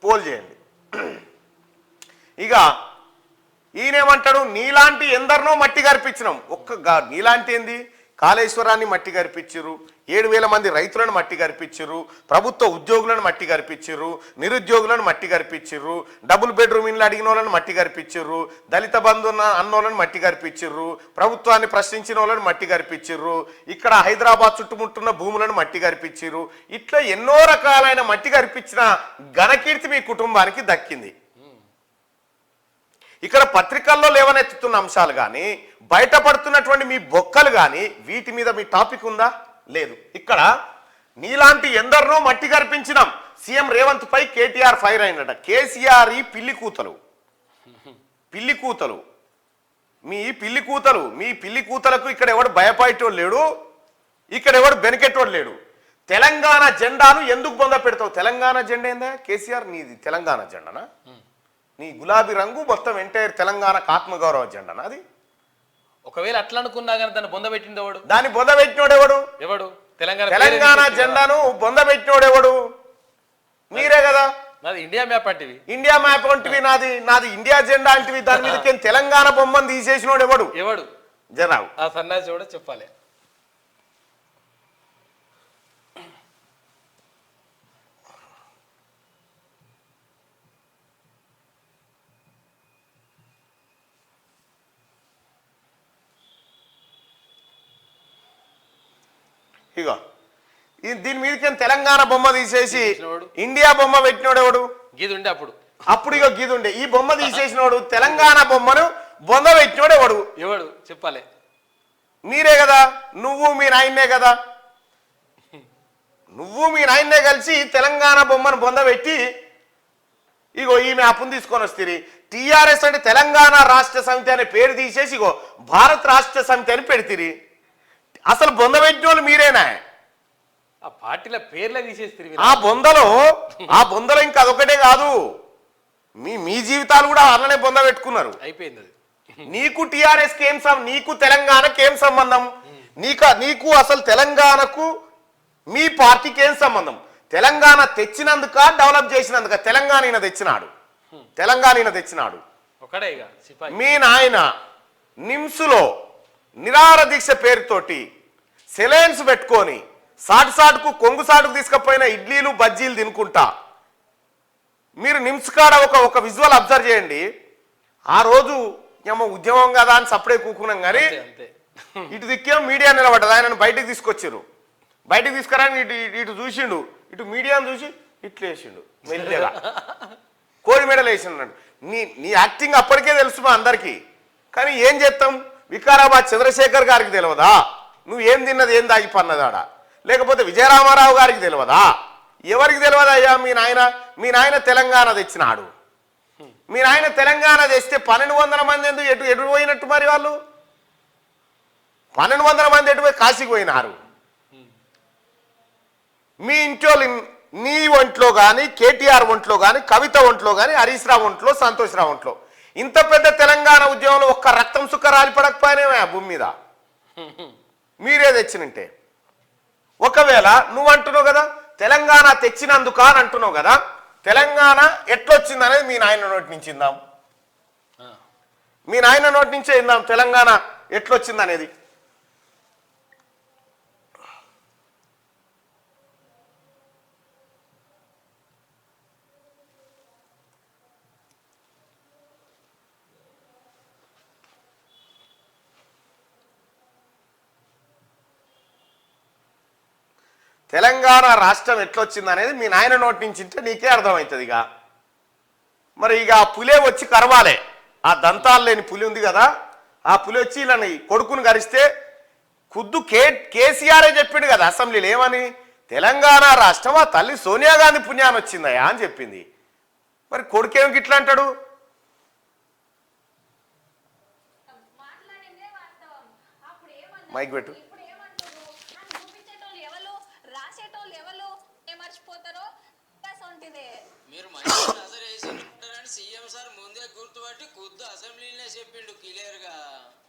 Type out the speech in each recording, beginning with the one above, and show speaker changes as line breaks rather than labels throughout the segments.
Pole చేయండి. ఇక ఈయనేమంటాడు, నీలాంటి ఎందరినో మట్టి గర్పించినాం. నీలాంటి ఏంది, కాళేశ్వరాన్ని మట్టి గర్పించారు, 7,000 మంది రైతులను మట్టి గర్పించారు, ప్రభుత్వ ఉద్యోగులను మట్టి గర్పించారు, నిరుద్యోగులను మట్టి గర్పించారు, డబుల్ బెడ్రూమ్ ఇళ్ళు అడిగిన వాళ్ళని మట్టి గర్పించారు, దళిత బంధు అన్నోళ్ళని మట్టి గర్పించారు, ప్రభుత్వాన్ని ప్రశ్నించిన వాళ్ళని మట్టి గర్పించారు, ఇక్కడ హైదరాబాద్ చుట్టుముట్టున్న భూములను మట్టి గర్పించారు. ఇట్లా ఎన్నో రకాలైన మట్టి గర్పించిన ఘనకీర్తి మీ కుటుంబానికి దక్కింది. ఇక్కడ పత్రికల్లో లేవనెత్తుతున్న అంశాలు కానీ, బయటపడుతున్నటువంటి మీ బొక్కలు కానీ, వీటి మీద మీ టాపిక్ ఉందా? లేదు. ఇక్కడ నీలాంటి ఎందరినో మట్టి గర్పించినాం. సీఎం రేవంత్ పై కేటీఆర్ ఫైర్ అయినట. కేసీఆర్ ఈ పిల్లి కూతలు మీ పిల్లి కూతలకు ఇక్కడ ఎవడు భయపడేటోడు లేడు, ఇక్కడ ఎవడు బెనికెట్టోడు లేడు. తెలంగాణ జెండాను ఎందుకు బొంద పెడతావు? తెలంగాణ జెండా ఏందా కేసీఆర్? నీది తెలంగాణ జెండానా? నీ గులాబీ రంగు మొత్తం ఎంటైర్ తెలంగాణకు ఆత్మగౌరవ జెండానా అది?
ఒకవేళ అట్లా అనుకున్నా కానీ దాన్ని బొందబెట్టింది ఎవడు?
దాన్ని బొందబెట్టినోడు ఎవడు? తెలంగాణ జెండాను బొందబెట్టినోడు ఎవడు? మీరే కదా.
నాది ఇండియా మ్యాప్ అంటివి.
ఇండియా మ్యాప్ అంటివి, నాది ఇండియా జెండా అంటివి. దాని మీద తెలంగాణ బొమ్మను తీసేసినోడు ఎవడు? జనావు
ఆ సన్నాసి కూడా చెప్పాలి.
ఇగో దీని మీదకి తెలంగాణ బొమ్మ తీసేసి ఇండియా బొమ్మ పెట్టినోడు ఎవడు?
గీదుండే
అప్పుడు ఇగో గీదుండే. ఈ బొమ్మ తీసేసినోడు, తెలంగాణ బొమ్మను బొమ్మ పెట్టినోడు ఎవడు
చెప్పాలి?
మీరే కదా. నువ్వు మీ నాయన్నే కలిసి తెలంగాణ బొమ్మను బొంద పెట్టి ఇగో ఈ మ్యాప్ను తీసుకొని వస్తుంది. టీఆర్ఎస్ అంటే తెలంగాణ రాష్ట్ర సమితి అనే పేరు తీసేసి ఇగో భారత్ రాష్ట్ర సమితి అని పెడితిరి. అసలు బొంద పెట్టిన వాళ్ళు మీరేనా?
ఆ పార్టీల పేర్లే తీసేస్తారు.
ఆ బొందలో ఇంకా అదొకటే కాదు, మీ జీవితాలు కూడా అలానే బొంద పెట్టుకున్నారు.
అయిపోయింది అది.
నీకు టీఆర్ఎస్కి ఏం నీకు తెలంగాణకి ఏం సంబంధం? నీకు అసలు తెలంగాణకు మీ పార్టీకి ఏం సంబంధం? తెలంగాణ తెచ్చినందుక, డెవలప్ చేసినందుక? తెలంగాణ తెచ్చినాడు. మీ నాయన నిమ్స్లో నిరాహార దీక్ష పేరుతోటి సెలైన్స్ పెట్టుకొని సాటుకు కొంగు సాటుకు తీసుకపోయిన ఇడ్లీలు బజ్జీలు తినుకుంటా మీరు నిమ్స్ కాడ ఒక విజువల్ అబ్జర్వ్ చేయండి. ఆ రోజు ఏమో ఉద్యమం కదా అని సప్పుడే కూకున్నాం కానీ ఇటు దిక్కేమో మీడియా నిలబడ్డది. ఆయనను బయటకు తీసుకొచ్చారు. బయటకు తీసుకురాని ఇటు చూసిండు, ఇటు మీడియాను చూసి ఇట్లు వేసిండు మెల్లిగా, కోడి మెడలు వేసిండు. నీ యాక్టింగ్ అప్పటికే తెలుసు మా అందరికీ. కానీ ఏం చేస్తాం? వికారాబాద్ చంద్రశేఖర్ గారికి తెలియదా నువ్వేం తిన్నది, ఏం దాగిపన్నదాడా? లేకపోతే విజయరామారావు గారికి తెలియదా? ఎవరికి తెలియదా? అయ్యా మీ నాయన తెలంగాణ తెచ్చినాడు. మీ నాయన తెలంగాణ తెస్తే 1,200 మంది ఎందుకు ఎటు పోయినట్టు? మరి వాళ్ళు 1,200 మంది ఎటు పోయి కాశీకి పోయినారు. మీ ఇంట్లో నీ ఒంట్లో కానీ, కేటీఆర్ ఒంట్లో కానీ, కవిత ఒంట్లో కానీ, హరీష్ రావు ఒంట్లో, సంతోష్ రావు ఒంట్లో ఇంత పెద్ద తెలంగాణ ఉద్యమంలో ఒక్క రక్తం సుక్క రాలిపడకపోయినా ఆ భూమి మీద మీరే తెచ్చినంటే. ఒకవేళ నువ్వు అంటున్నావు కదా తెలంగాణ తెచ్చినందుక అని అంటున్నావు కదా, తెలంగాణ ఎట్లొచ్చింది అనేది మీ నాయన నోటి నుంచి ఇందాం. మీ నాయన నోటి నుంచే ఇందాం తెలంగాణ ఎట్లొచ్చింది అనేది. తెలంగాణ రాష్ట్రం ఎట్లొచ్చింది అనేది మీ నాయన నోటి నుంచి ఉంటే నీకే అర్థమవుతుంది. మరి ఆ పులే వచ్చి కరవాలే. ఆ దంతాలు లేని పులి ఉంది కదా, ఆ పులి వచ్చి ఇలా కొడుకుని గరిస్తే ఖుద్దు కేసీఆరే చెప్పిండు కదా అసెంబ్లీలో ఏమని, తెలంగాణ రాష్ట్రం ఆ తల్లి సోనియా గాంధీ పుణ్యాన్ని వచ్చిందయా అని చెప్పింది. మరి కొడుకేం గిట్లా అంటాడు? మైక్ పెట్టు.
మీరు సీఎం సార్ ముందే గుర్తుపట్టి కొద్ది అసెంబ్లీనే చెప్పిండు క్లియర్ గా.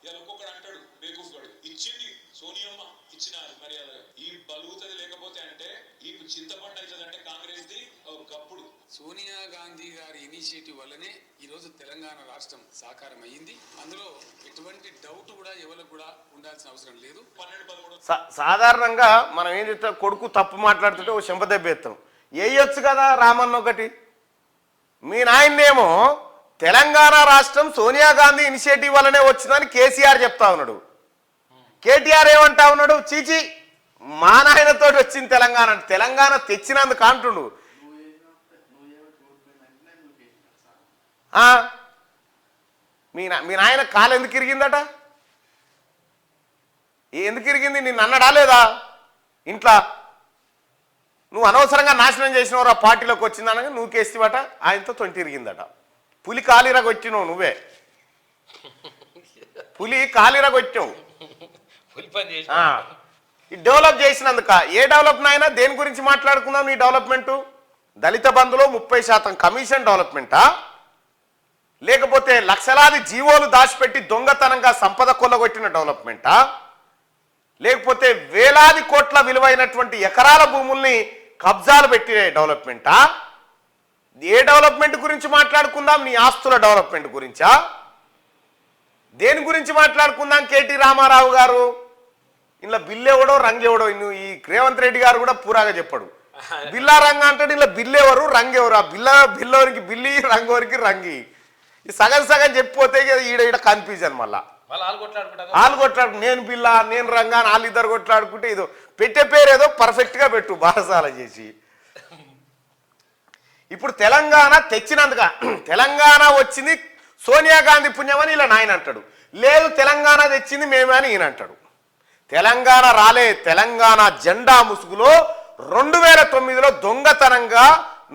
ఇలా ఒక్కొక్కడు అంటాడు బేకూఫ్ గడు ఇచ్చింది సోనియమ్మ ఇచ్చినారు మర్యాదగా ఈ బలుగుతుంది లేకపోతే అంటే ఈ చింతపండు అవుతుంది అంటే కాంగ్రెస్ ది గప్పుడు.
సోనియా గాంధీ గారి ఇనిషియేటివ్ వల్లనే ఈరోజు తెలంగాణ రాష్ట్రం సాకారం అయ్యింది. అందులో ఎటువంటి డౌట్ కూడా ఎవరికి కూడా ఉండాల్సిన అవసరం లేదు.
12-13
సాధారణంగా మనం ఏం చెప్తాం, కొడుకు తప్పు మాట్లాడుతుంటే ఓ చెంపదెబ్బ ఎత్తాం. వేయొచ్చు కదా రామన్న ఒకటి. మీ నాయన్నేమో తెలంగాణ రాష్ట్రం సోనియా గాంధీ ఇనిషియేటివ్ వల్లనే వచ్చిందని కేసీఆర్ చెప్తా ఉన్నాడు. కేటీఆర్ ఏమంటా ఉన్నాడు, చీచి మా నాయనతో వచ్చింది తెలంగాణ, తెలంగాణ తెచ్చినందుకు అంటుండు. మీ నాయన కాలు ఎందుకు ఇరిగిందట? ఎందుకు ఇరిగింది? నిన్ను అన్నడా లేదా ఇంట్లో? నువ్వు అనవసరంగా నాశనం చేసినవరా పార్టీలోకి వచ్చిందనగా నువ్వు కేసివట, ఆయనతో తొంటి ఇరిగిందట. పులి కాలిరగొచ్చినావు నువ్వే, పులి కాలిరగొచ్చావు. ఈ డెవలప్ చేసినందుక ఏ డెవలప్ నాయన? దేని గురించి మాట్లాడుకుందాం నీ డెవలప్మెంటు? దళిత బంధులో 30% కమిషన్ డెవలప్మెంటా, లేకపోతే లక్షలాది జీవోలు దాచిపెట్టి దొంగతనంగా సంపద కొల్లగొట్టిన డెవలప్మెంటా, లేకపోతే వేలాది కోట్ల విలువైనటువంటి ఎకరాల భూముల్ని కబ్జాలు పెట్టిన డెవలప్మెంటా? ఏ డెవలప్మెంట్ గురించి మాట్లాడుకుందాం? నీ ఆస్తుల డెవలప్మెంట్ గురించా? దేని గురించి మాట్లాడుకుందాం? కేటీ రామారావు గారు ఇలా బిల్లు ఎవడో రంగు ఎవడో, ఈ రేవంత్ రెడ్డి గారు కూడా పూరాగా చెప్పాడు. బిల్లా రంగు అంటాడు, ఇలా బిల్లు ఎవరు రంగు ఎవరు? ఆ బిల్లోనికి బిల్లి రంగోరికి రంగి ఈ సగం సగం చెప్పిపోతే ఈడ కన్ఫ్యూజన్. మళ్ళా వాళ్ళు కొట్లాడు, నేను బిల్లా నేను రంగా అని వాళ్ళిద్దరు కొట్లాడుకుంటే ఇదో పెట్టే పేరు ఏదో పర్ఫెక్ట్గా పెట్టు బారసాల చేసి. ఇప్పుడు తెలంగాణ తెచ్చినందుక, తెలంగాణ వచ్చింది సోనియా గాంధీ పుణ్యమని ఇలా నాయన అంటాడు. లేదు తెలంగాణ తెచ్చింది మేమే అని ఈయన అంటాడు. తెలంగాణ రాలే, తెలంగాణ జెండా ముసుగులో 2009లో దొంగతనంగా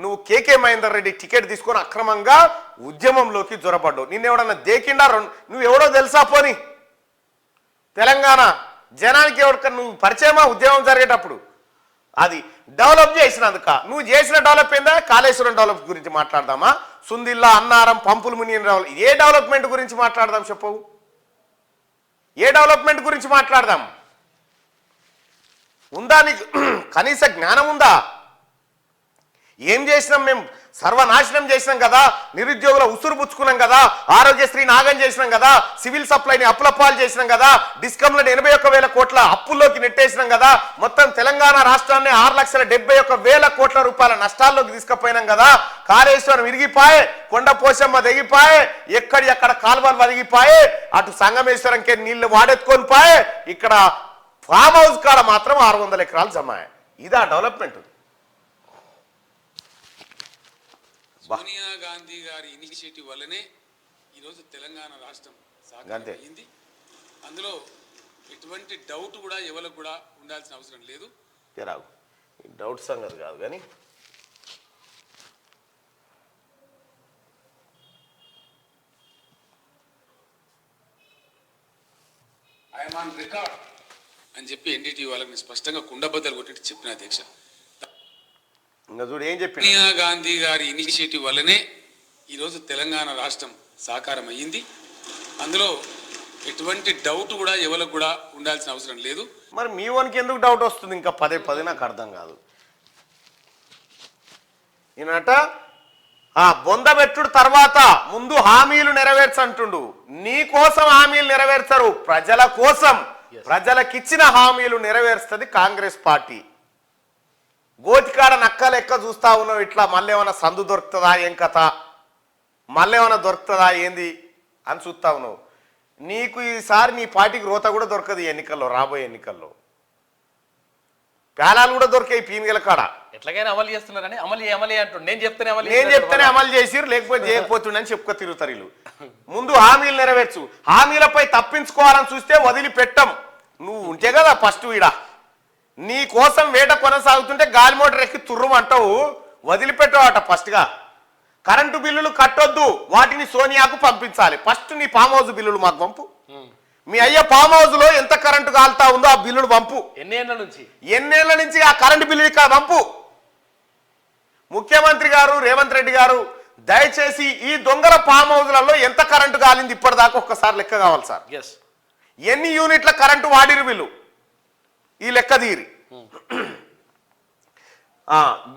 నువ్వు కేకే మహేందర్ రెడ్డి టికెట్ తీసుకొని అక్రమంగా ఉద్యమంలోకి జొరపడ్డావు. నిన్నెవడన్నా దేకిండా? నువ్వు ఎవడో తెలుసా? పోని తెలంగాణ జనానికి ఎవరికన్నా నువ్వు పరిచయమా? ఉద్యమం జరిగేటప్పుడు అది డెవలప్ చేసినందుక. నువ్వు చేసిన డెవలప్ ఏందా? కాళేశ్వరం డెవలప్ గురించి మాట్లాడదామా? సుందిల్లా, అన్నారం, పంపులు మునిగిన డెవలప్, ఏ డెవలప్మెంట్ గురించి మాట్లాడదాం చెప్పవు? ఏ డెవలప్మెంట్ గురించి మాట్లాడదాం? ఉందా నీకు కనీస జ్ఞానం ఉందా? ఏం చేసినాం మేము? సర్వనాశనం చేసినాం కదా, నిరుద్యోగుల ఉసురు పుచ్చుకున్నాం కదా, ఆరోగ్యశ్రీ నాగం చేసినాం కదా, సివిల్ సప్లైని అప్పులపాలు చేసినాం కదా, డిస్కంలను 81,000 కోట్ల అప్పుల్లోకి నెట్టేసినాం కదా, మొత్తం తెలంగాణ రాష్ట్రాన్ని 6,71,000 కోట్ల రూపాయల నష్టాల్లోకి తీసుకుపోయినాం కదా, కాళేశ్వరం విరిగిపాయే, కొండ పోశమ్మ తెగిపాయే, ఎక్కడ కాలువలు వదిగిపాయే, అటు సంగమేశ్వరంకే నీళ్లు వాడెత్తుకొని పాయే, ఇక్కడ ఫామ్ హౌస్ కాడ మాత్రం 600 ఎకరాలు జమాయే. ఇదా డెవలప్మెంట్?
సోనియా గాంధీ గారి ఇనిషియేటివ్ వల్లనే ఈరోజు తెలంగాణ రాష్ట్రం సాకారం అయ్యింది. అందులో ఎటువంటి డౌట్ కూడా ఎవరికి కూడా ఉండాల్సిన అవసరం లేదు.
డౌట్ సంగతి కాదు కానీ
ఐఎమ్ ఆన్ రికార్డ్ అని చెప్పి ఎన్డీటీ వాళ్ళకి స్పష్టంగా కుండబద్దలు కొట్టి చెప్పిన అధ్యక్ష.
ఇంకా చూడు ఏం చెప్పి,
సోనియా గాంధీ గారి ఇనిషియేటివ్ వల్లనే ఈరోజు తెలంగాణ రాష్ట్రం సాకారం అయ్యింది. అందులో ఎటువంటి డౌట్ కూడా ఎవరికి కూడా ఉండాల్సిన అవసరం లేదు.
మరి మీ వానికి ఎందుకు డౌట్ వస్తుంది? ఇంకా పదే నాకు అర్థం కాదు. ఈయనట బొందబెట్టుడు తర్వాత ముందు హామీలు నెరవేర్చంటుండు. నీ కోసం హామీలు నెరవేర్చరు, ప్రజల కోసం, ప్రజలకిచ్చిన హామీలు నెరవేరుస్తుంది కాంగ్రెస్ పార్టీ. గోతికాడ నక్క లెక్క చూస్తా ఉన్నావు ఇట్లా. మళ్ళీ ఏమైనా సందు దొరుకుతుందా, ఏం కథ, మళ్ళీ ఏమైనా దొరుకుతుందా ఏంది అని చూస్తా ఉన్నావు. నీకు ఈసారి నీ పార్టీకి రోత కూడా దొరకదు ఎన్నికల్లో, రాబోయే ఎన్నికల్లో. ప్యాలాలు కూడా దొరికాయి పీనుగల కాడ.
ఎట్లాగైనా అమలు చేస్తున్నారని అమలు అంటుండు. నేను చెప్తేనే
అమలు చేసిరు, లేకపోతే చేయకపోతుండని చెప్పుకో తిరుగుతారు వీళ్ళు. ముందు హామీలు నెరవేర్చు. హామీలపై తప్పించుకోవాలని చూస్తే వదిలిపెట్టం. నువ్వు ఉంటే కదా ఫస్ట్ ఈడ నీ కోసం వేట కొనసాగుతుంటే గాలి మోటార్ ఎక్కి తుర్రుమంటావు, వదిలిపెట్టావట ఫస్ట్గా. కరెంటు బిల్లులు కట్టొద్దు, వాటిని సోనియాకు పంపించాలి. ఫస్ట్ నీ ఫామ్ హౌస్ బిల్లులు మాకు పంపు. మీ అయ్య ఫామ్ హౌస్ లో ఎంత కరెంటు కాలుతా ఉందో ఆ బిల్లులు పంపు. ఎన్నేళ్ల నుంచి ఆ కరెంటు బిల్లు ఇక్కడ పంపు. ముఖ్యమంత్రి గారు రేవంత్ రెడ్డి గారు దయచేసి ఈ దొంగల ఫామ్ హౌస్లలో ఎంత కరెంటు కాలింది ఇప్పటిదాకా ఒక్కసారి లెక్క కావాలి సార్.
ఎస్,
ఎన్ని యూనిట్ల కరెంటు వాడిరు వీళ్ళు ఈ లెక్క తీరి.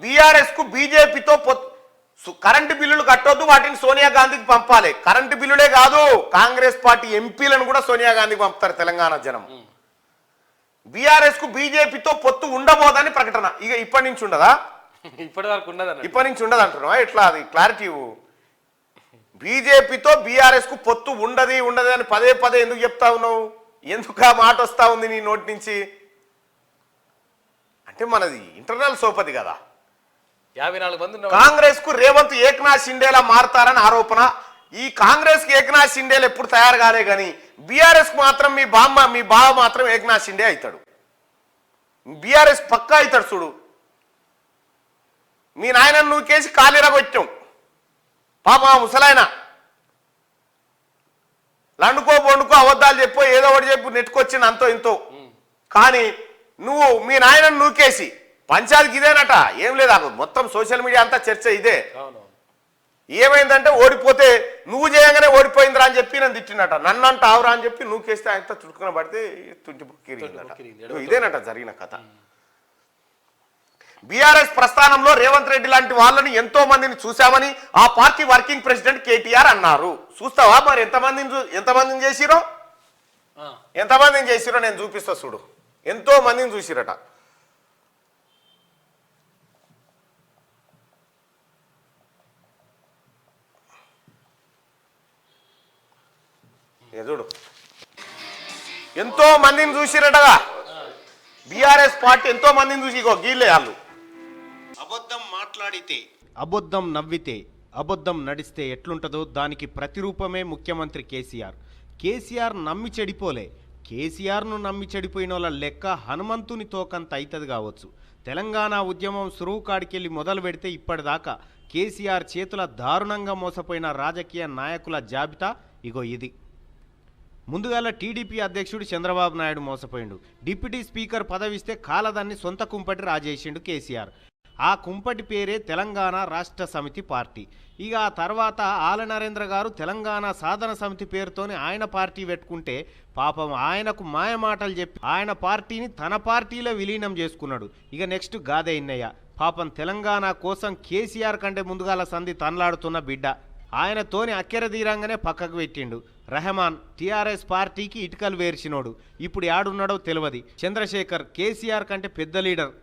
బీఆర్ఎస్ కు బీజేపీతో కరెంటు బిల్లులు కట్టొద్దు, వాటిని సోనియా గాంధీకి పంపాలి. కరెంటు బిల్లులే కాదు, కాంగ్రెస్ పార్టీ ఎంపీలను కూడా సోనియా గాంధీకి పంపుతారు తెలంగాణ జనం. బీఆర్ఎస్ కు బీజేపీతో పొత్తు ఉండబోదని ప్రకటన. ఇక ఇప్పటి నుంచి ఉండదా?
ఇప్పటి వరకు ఉండదు.
ఇప్పటి నుంచి ఉండదు అంటున్నావా? ఎట్లా అది క్లారిటీ? బీజేపీతో బీఆర్ఎస్ కు పొత్తు ఉండదు అని పదే పదే ఎందుకు చెప్తా ఉన్నావు? ఎందుకు ఆ మాట వస్తా ఉంది నీ నోటి నుంచి? అంటే మనది ఇంటర్నల్ సోపది కదా.
54 మంది
కాంగ్రెస్ కు రేవంత్ ఏక్నాథ్ షిండేలా మారతారని ఆరోపణ. ఈ కాంగ్రెస్ కి ఏక్నాథ్ షిండేలు ఎప్పుడు తయారు కాలే కానీ బీఆర్ఎస్ కు మాత్రం మీ బావ మాత్రం ఏక్నాథ్ షిండే అవుతాడు. బీఆర్ఎస్ పక్కా అవుతాడు. చూడు, మీ నాయన నువ్వు కేసి కాలిరగొచ్చాం పాప ముసలాయన. లండుకో బొండుకో అబద్ధాలు చెప్పో ఏదో ఒకటి చెప్పు నెట్టుకొచ్చింది అంతో ఇంతో. కానీ నువ్వు మీ నాయనను నూకేసి పంచాయతీకి ఇదేనట. ఏం లేదా, మొత్తం సోషల్ మీడియా అంతా చర్చ ఇదే. ఏమైందంటే ఓడిపోతే నువ్వు చేయంగానే ఓడిపోయిందిరా అని చెప్పి నన్ను తిట్టినట. నన్ను అంట ఆవురా అని చెప్పి నూకేస్తే ఆయన చుట్టుకుని పడితే తుంటిపోకిరిందట. ఇదేనట జరిగిన కథ. బీఆర్ఎస్ ప్రస్థానంలో రేవంత్ రెడ్డి లాంటి వాళ్ళని ఎంతో మందిని చూశామని ఆ పార్టీ వర్కింగ్ ప్రెసిడెంట్ కేటీఆర్ అన్నారు. చూస్తావా మరి ఎంతమందిని చేసిరో? ఎంతమందిని చేసిరో నేను చూపిస్తా చూడు. ఎంతో మందిని చూసిరట. చూడు, ఎంతో మందిని చూసిరటగా. బీఆర్ఎస్ పార్టీ ఎంతో మందిని చూసి గీలే వాళ్ళు.
అబద్ధం మాట్లాడితే, అబద్ధం నవ్వితే, అబద్ధం నడిస్తే ఎట్లుంటుందో దానికి ప్రతిరూపమే ముఖ్యమంత్రి కేసీఆర్. కేసీఆర్ నమ్మి చెడిపోలే. కేసీఆర్ను నమ్మి చెడిపోయిన వాళ్ళ లెక్క హనుమంతుని తోకంత అవుతుంది కావచ్చు. తెలంగాణ ఉద్యమం సురువు కాడికెళ్ళి మొదలు పెడితే ఇప్పటిదాకా కేసీఆర్ చేతుల దారుణంగా మోసపోయిన రాజకీయ నాయకుల జాబితా ఇగో ఇది. ముందుగాల టీడీపీ అధ్యక్షుడు చంద్రబాబు నాయుడు మోసపోయిండు. డిప్యూటీ స్పీకర్ పదవిస్తే కాలదాన్ని సొంత కుంపటి రాజేసిండు కేసీఆర్. ఆ కుంపటి పేరే తెలంగాణ రాష్ట్ర సమితి పార్టీ. ఇక ఆ తర్వాత ఆల నరేంద్ర గారు తెలంగాణ సాధన సమితి పేరుతోని ఆయన పార్టీ పెట్టుకుంటే పాపం ఆయనకు మాయమాటలు చెప్పి ఆయన పార్టీని తన పార్టీలో విలీనం చేసుకున్నాడు. ఇక నెక్స్ట్ గాదే ఇన్నయ్య పాపం తెలంగాణ కోసం కేసీఆర్ కంటే ముందుగాల సంధి తనలాడుతున్న బిడ్డ. ఆయనతోని అక్కెర తీరంగానే పక్కకు పెట్టిండు. రెహమాన్ టీఆర్ఎస్ పార్టీకి ఇటుకలు వేర్చినోడు. ఇప్పుడు యాడున్నాడో తెలియదు. చంద్రశేఖర్ కేసీఆర్ కంటే పెద్ద లీడర్.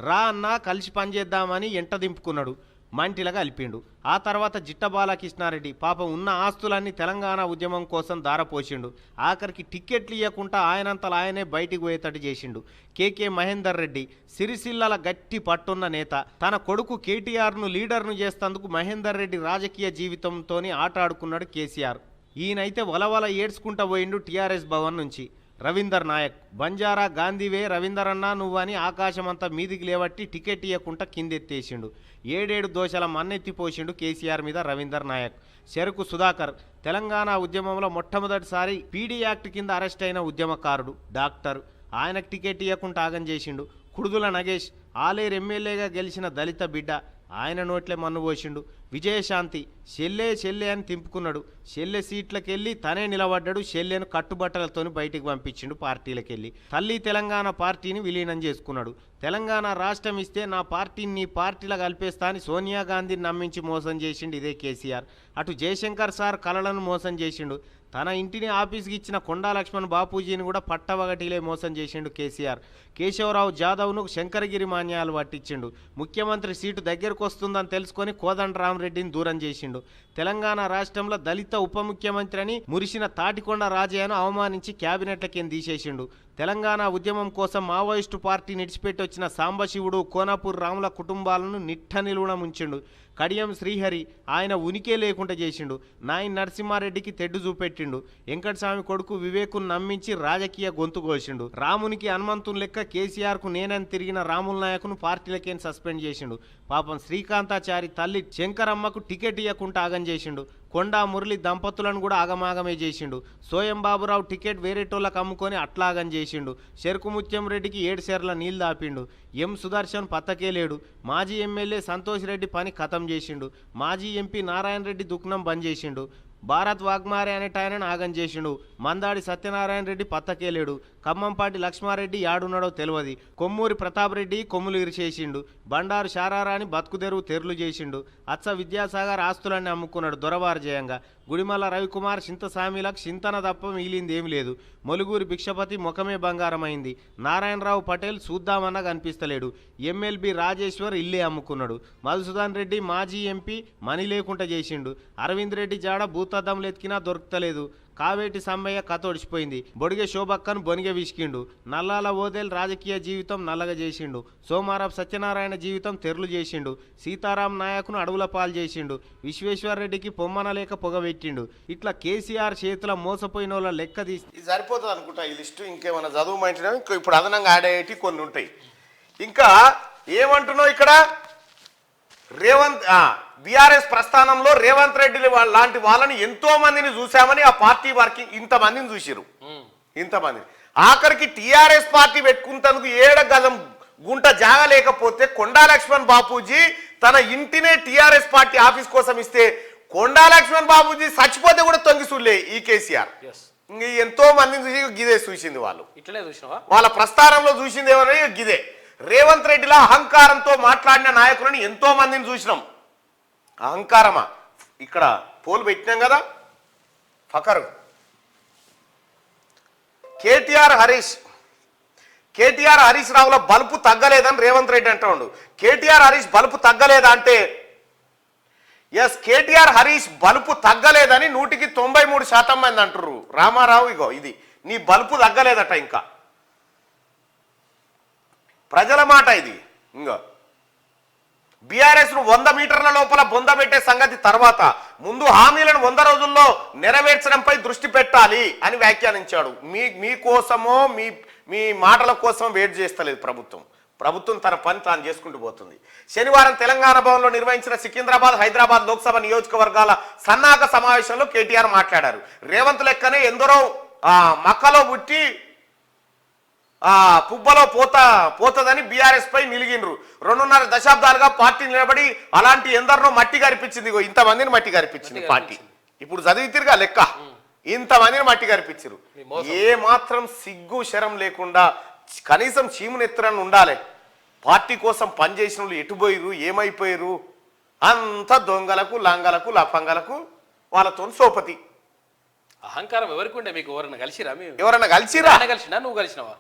రా అన్నా కలిసి పనిచేద్దామని ఎంట దింపుకున్నాడు. మంటిలా కలిపిండు. ఆ తర్వాత జిట్ట బాలకృష్ణారెడ్డి పాపం ఉన్న ఆస్తులన్నీ తెలంగాణ ఉద్యమం కోసం దారపోసిండు. ఆఖరికి టిక్కెట్లు ఇవ్వకుండా ఆయనంతలా ఆయనే బయటికి పోయేటట్టు చేసిండు. కేకే మహేందర్ రెడ్డి సిరిసిల్లల గట్టి పట్టున్న నేత. తన కొడుకు కేటీఆర్ను లీడర్ను చేస్తేందుకు మహేందర్ రెడ్డి రాజకీయ జీవితంతోని ఆట ఆడుకున్నాడు కేసీఆర్. ఈయనైతే వలవల ఏడ్చుకుంటా పోయిండు టీఆర్ఎస్ భవన్ నుంచి. రవీందర్ నాయక్ బంజారా గాంధీవే రవీందర్ అన్నా నువ్వని ఆకాశమంతా మీదికి లేవట్టి టికెట్ ఇవ్వకుండా కిందెత్తేసిండు. 7 దోషాల మన్నెత్తిపోసిండు కేసీఆర్ మీద రవీందర్ నాయక్. చెరుకు సుధాకర్ తెలంగాణ ఉద్యమంలో మొట్టమొదటిసారి పీడీ యాక్ట్ కింద అరెస్ట్ అయిన ఉద్యమకారుడు, డాక్టర్. ఆయనకు టికెట్ ఇవ్వకుండా ఆగం చేసిండు. కుడుదుల నగేష్ ఆలేరు ఎమ్మెల్యేగా గెలిచిన దళిత బిడ్డ. ఆయన నోట్లే మన్ను పోసిండు. విజయశాంతి చెల్లె అని తింపుకున్నాడు. చెల్లె సీట్లకెళ్ళి తనే నిలబడ్డాడు. చెల్లెను కట్టుబట్టలతో బయటికి పంపించిండు పార్టీలకెళ్ళి. తల్లి తెలంగాణ పార్టీని విలీనం చేసుకున్నాడు. తెలంగాణ రాష్ట్రం ఇస్తే నా పార్టీని నీ పార్టీలో కలిపేస్తా అని సోనియా గాంధీని నమ్మించి మోసం చేసిండు ఇదే కేసీఆర్. అటు జయశంకర్ సార్ కలలను మోసం చేసిండు. తన ఇంటిని ఆఫీస్కి ఇచ్చిన కొండా లక్ష్మణ్ బాపూజీని కూడా పట్టవగటిలే మోసం చేసిండు కేసీఆర్. కేశవరావు జాదవ్ను శంకరగిరి మాన్యాలు పట్టించిండు. ముఖ్యమంత్రి సీటు దగ్గరకు వస్తుందని తెలుసుకొని కోదండరామరెడ్డిని దూరం చేసిండు. తెలంగాణ రాష్ట్రంలో దళిత ఉప ముఖ్యమంత్రి అని మురిసిన తాటికొండ రాజయ్యను అవమానించి క్యాబినెట్లకేం తీసేసిండు. తెలంగాణ ఉద్యమం కోసం మావోయిస్టు పార్టీ నిడిచిపెట్టి వచ్చిన సాంబశివుడు, కోనాపూర్ రాముల కుటుంబాలను నిట్ట నిలువున ముంచిండు. కడియం శ్రీహరి ఆయన ఉనికే లేకుండా చేసిండు. నాయన్ నరసింహారెడ్డికి తెడ్డు చూపెట్టిండు. వెంకటస్వామి కొడుకు వివేకును నమ్మించి రాజకీయ గొంతు కోసిండు. రామునికి హనుమంతుని లెక్క కేసీఆర్కు నేనని తిరిగిన రాముల నాయకును పార్టీలకేం సస్పెండ్ చేసిండు. పాపం శ్రీకాంతాచారి తల్లి శంకరమ్మకు టికెట్ ఇవ్వకుండా ఆగం చేసిండు. కొండా మురళి దంపతులను కూడా ఆగమాగమే చేసిండు. సోయం బాబురావు టికెట్ వేరేటోళ్ళకు అమ్ముకొని అట్లాగం చేసిండు. చేసిండు. చెరుకు ముత్యం రెడ్డికి 7 సేర్ల నీళ్లు దాపిండు. ఎం సుదర్శన్ పత్తకే లేడు. మాజీ ఎమ్మెల్యే సంతోష్ రెడ్డి పని ఖతం చేసిండు. మాజీ ఎంపీ నారాయణ రెడ్డి దుకాణం బంద్ చేసిండు. భారత్ వాగ్మారే అనేట ఆయనను ఆగం చేసిండు. మందాడి సత్యనారాయణ రెడ్డి పత్తకేలేడు. ఖమ్మంపాటి లక్ష్మారెడ్డి యాడున్నాడో తెలియదు. కొమ్మూరి ప్రతాప్ రెడ్డి కొమ్ములు ఇరిచేసిండు. బండారు శారారాని బతుకుదెరువు తెరులు చేసిండు. అచ్చ విద్యాసాగర్ ఆస్తులన్నీ అమ్ముకున్నాడు దొరవారజయంగా. గుడిమల్ల రవికుమార్ చింతసామిలకు చింతన తప్ప మిగిలింది ఏమి లేదు. మొలుగూరి భిక్షపతి ముఖమే బంగారమైంది. నారాయణరావు పటేల్ చూద్దామన్నా కనిపిస్తలేడు. ఎమ్మెల్బి రాజేశ్వర్ ఇల్లే అమ్ముకున్నాడు. మధుసూదన్ రెడ్డి మాజీ ఎంపీ మనీ లేకుండా చేసిండు. అరవింద్ రెడ్డి జాడ భూతద్దం ఎత్కినా దొరకలేదు. కావేటి సమ్మయ్య కతోడిచిపోయింది. బొడిగే శోభక్కను బొనిగే విసికిండు. నల్లాల ఓదేల్ రాజకీయ జీవితం నల్లగా చేసిండు. సోమారావు సత్యనారాయణ జీవితం తెరులు చేసిండు. సీతారాం నాయకును అడవుల పాలు చేసిండు. విశ్వేశ్వరరెడ్డికి పొమ్మన లేక పొగబెట్టిండు. ఇట్లా కేసీఆర్ చేతుల మోసపోయిన వాళ్ళ లెక్క తీసి
ఇది సరిపోతుంది అనుకుంటా ఈ లిస్టు. ఇంకేమైనా చదువుమంటున్నా ఇంకా ఇప్పుడు అదనంగా యాడ్ అయ్యేటి కొన్ని ఉంటాయి. ఇంకా ఏమంటున్నావు ఇక్కడ రేవంత్ బీఆర్ఎస్ ప్రస్థానంలో రేవంత్ రెడ్డి లాంటి వాళ్ళని ఎంతో మందిని చూసామని ఆ పార్టీ వర్కింగ్ ఇంతమందిని చూసిరు. ఇంతమంది ఆఖరికి టీఆర్ఎస్ పార్టీ పెట్టుకుంటందుకు 7 గజం గుంట జాగ లేకపోతే కొండా లక్ష్మణ్ బాపూజీ తన ఇంటినే టీఆర్ఎస్ పార్టీ ఆఫీస్ కోసం ఇస్తే కొండా లక్ష్మణ్ బాపూజీ చచ్చిపోతే కూడా తొంగి చూడలే ఈ కేసీఆర్. ఇంక ఎంతో మందిని చూసి గిదే చూసింది వాళ్ళు.
ఇట్లనే చూసినావా?
వాళ్ళ ప్రస్థానంలో చూసింది ఎవరని గిదే. రేవంత్ రెడ్డిలా అహంకారంతో మాట్లాడిన నాయకులని ఎంతో మందిని చూసినాం. అహంకారమా ఇక్కడ పోలు పెట్టినాం కదా. ఫకరు కేటీఆర్ హరీష్ రావుల బలుపు తగ్గలేదని రేవంత్ రెడ్డి అంటాడు. కేటీఆర్ హరీష్ బలుపు తగ్గలేదా అంటే ఎస్, కేటీఆర్ హరీష్ బలుపు తగ్గలేదని 193% మంది అంటారు. రామారావు ఇగో ఇది నీ బలుపు తగ్గలేదట. ఇంకా ప్రజల మాట ఇది. ఇంకా బీఆర్ఎస్ ను 100 మీటర్ల లోపల బొందబెట్టే సంగతి తర్వాత ముందు హామీలను 100 రోజుల్లో నెరవేర్చడంపై దృష్టి పెట్టాలి అని వ్యాఖ్యానించాడు. మీకోసమో మీ మాటల కోసం వెయిట్ చేస్తలేదు ప్రభుత్వం తన పని తాను చేసుకుంటూ పోతుంది. శనివారం తెలంగాణ భవన్లో నిర్వహించిన సికింద్రాబాద్ హైదరాబాద్ లోక్సభ నియోజకవర్గాల సన్నాహక సమావేశంలో కేటీఆర్ మాట్లాడారు. రేవంత్ లెక్కనే ఎందరో మక్కలో పుట్టి పుబ్బలో పోతదని బీఆర్ఎస్ పై నిలిగినరు. 2.5 దశాబ్దాలుగా పార్టీ నిలబడి అలాంటి ఎందరినో మట్టి గరిపించింది. ఇంతమందిని మట్టి గరిపించింది పార్టీ. ఇప్పుడు చదివితిరుగా లెక్క, ఇంతమందిని మట్టి గరిపించరు. ఏ మాత్రం సిగ్గు శరం లేకుండా కనీసం చీమునెత్తురని ఉండాలి. పార్టీ కోసం పనిచేసిన వాళ్ళు ఎటుపోయిరు, ఏమైపోయారు, అంత దొంగలకు లంగలకు లఫంగలకు వాళ్ళతో సోపతి.
అహంకారం ఎవరికి ఉండే? మీకు ఎవరన్నా కలిసిరా?
ఎవరన్నా కలిసిరా?
కలిసినా నువ్వు కలిసినావా?